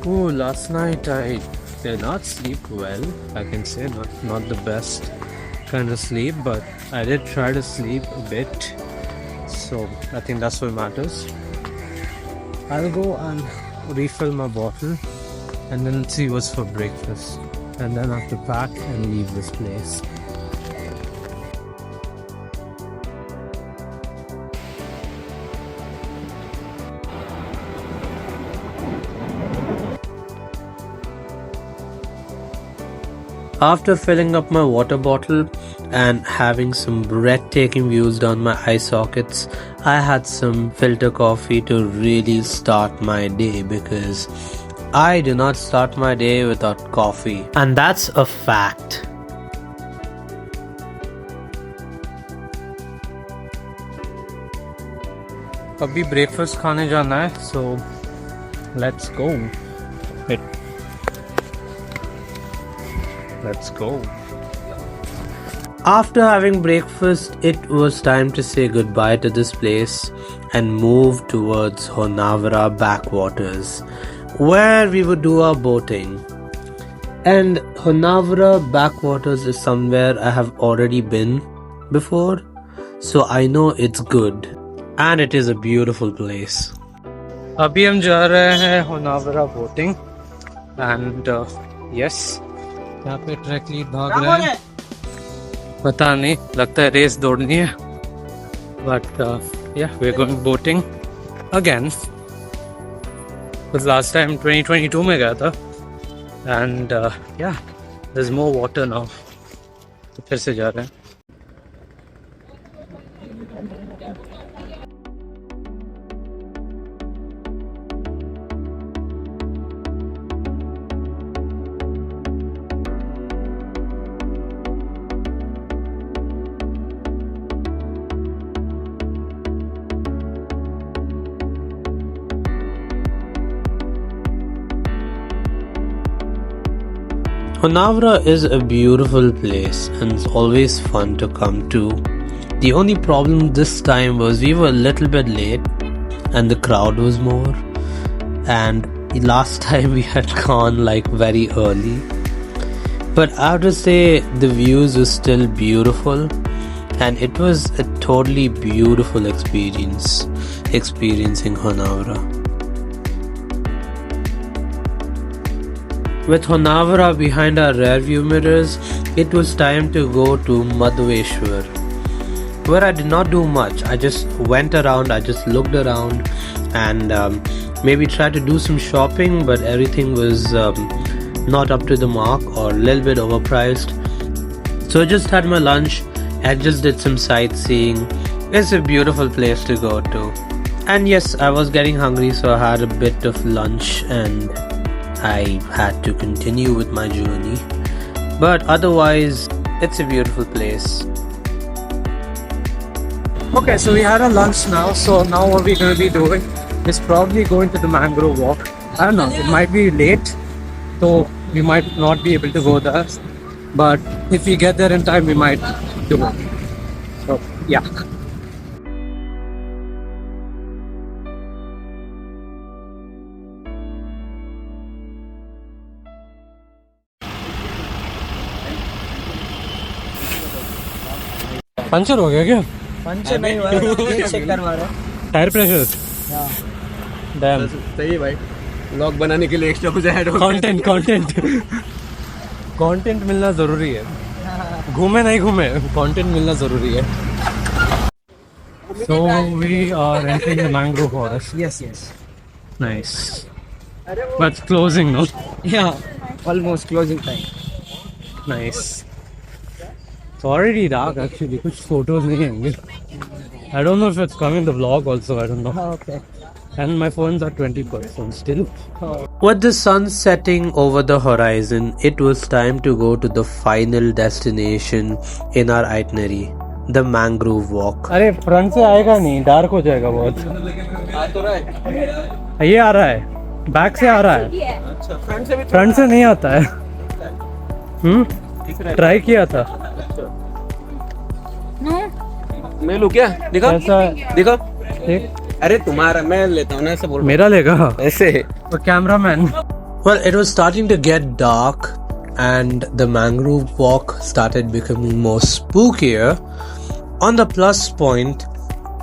Oh, last night I did not sleep well. I can say not the best kind of sleep, but I did try to sleep a bit. So I think that's what matters. I'll go and refill my bottle and then see what's for breakfast. And then I have to pack and leave this place. After filling up my water bottle and having some breathtaking views down my eye sockets, I had some filter coffee to really start my day, because I do not start my day without coffee. And that's a fact. अभी breakfast खाने जाना है, so let's go. Let's go. After having breakfast, it was time to say goodbye to this place and move towards Honavar backwaters, where we would do our boating. And Honavar backwaters is somewhere I have already been before, so I know it's good and it is a beautiful place. अभी हम जा रहे हैं Honavar boating and yes, यहाँ पे track lead भाग रहे हैं. पता नहीं, लगता है रेस दौड़नी है. But yeah, we're going boating again. Because last time 2022 में गया था. And yeah, there's more water now. तो फिर से जा रहे हैं. Honavar is a beautiful place and it's always fun to come to. The only problem this time was we were a little bit late and the crowd was more, and last time we had gone like very early. But I have to say the views were still beautiful and it was a totally beautiful experience experiencing Honavar. With Honavar behind our rear view mirrors, it was time to go to Madhuveshwar, where I did not do much. I just went around, I just looked around and maybe tried to do some shopping, but everything was not up to the mark or a little bit overpriced. So I just had my lunch and just did some sightseeing. It's a beautiful place to go to. And yes, I was getting hungry, so I had a bit of lunch and I had to continue with my journey. But otherwise, it's a beautiful place. Okay, so we had a lunch now. So now what we're going to be doing is probably going to the mangrove walk. I don't know, it might be late, so we might not be able to go there. But if we get there in time, we might do it. So yeah. Puncture हो गया क्या? Puncture नहीं हुआ है, check करवा रहा है. Tyre pressure. Dam. सही है भाई. व्लॉग बनाने के लिए एक्स्ट्रा कुछ ऐड हो. कंटेंट मिलना जरूरी है. घूमे नहीं घूमे, कंटेंट मिलना जरूरी है. So we are entering the mangrove forest. Yes. Nice. But it's closing, no? Yeah, almost closing time. Nice. It's already dark actually. कुछ photos नहीं आएंगे. I don't know if it's coming in the vlog also. I don't know. Okay. And my phones are 20% still. With the sun setting over the horizon, it was time to go to the final destination in our itinerary, the mangrove walk. अरे front से आएगा नहीं, dark हो जाएगा बहुत. आ तो रहा है. ये आ रहा है, बैक से आ रहा है. फ्रंट से नहीं आता है. ट्राई किया था. मैं लूँ क्या? दिखा. दिखा. ठीक. अरे तुम्हारा मैं लेता हूँ ना, ऐसे बोल. मेरा लेगा ऐसे. तो cameraman. Well, it was starting to get dark and the mangrove walk started becoming more spookier. On the plus point,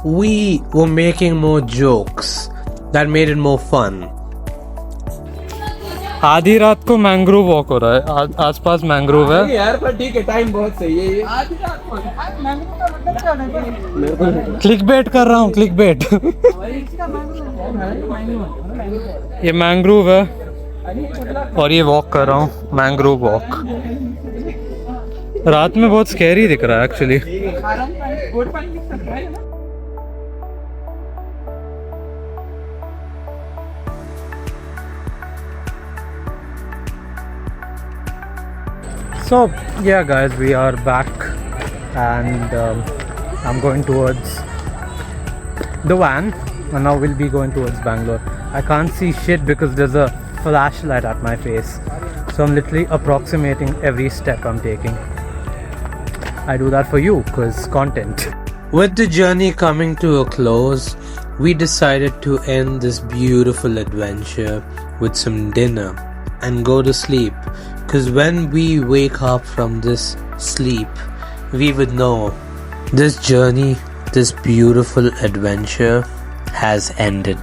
we were making more jokes that made it more fun. आधी रात को मैंग्रोव वॉक हो रहा है, आसपास mangrove है यार, पर ठीक है, टाइम बहुत सही है ये। क्लिक बेट कर रहा हूँ, क्लिक बेट। ये मैंग्रोव है और ये वॉक कर रहा हूँ, मैंग्रोव वॉक। रात में बहुत स्कैरी दिख रहा है actually. So yeah guys, we are back and I'm going towards the van and now we'll be going towards Bangalore. I can't see shit because there's a flashlight at my face, so I'm literally approximating every step I'm taking. I do that for you because content. With the journey coming to a close, we decided to end this beautiful adventure with some dinner and go to sleep, because when we wake up from this sleep, we would know this journey, this beautiful adventure has ended.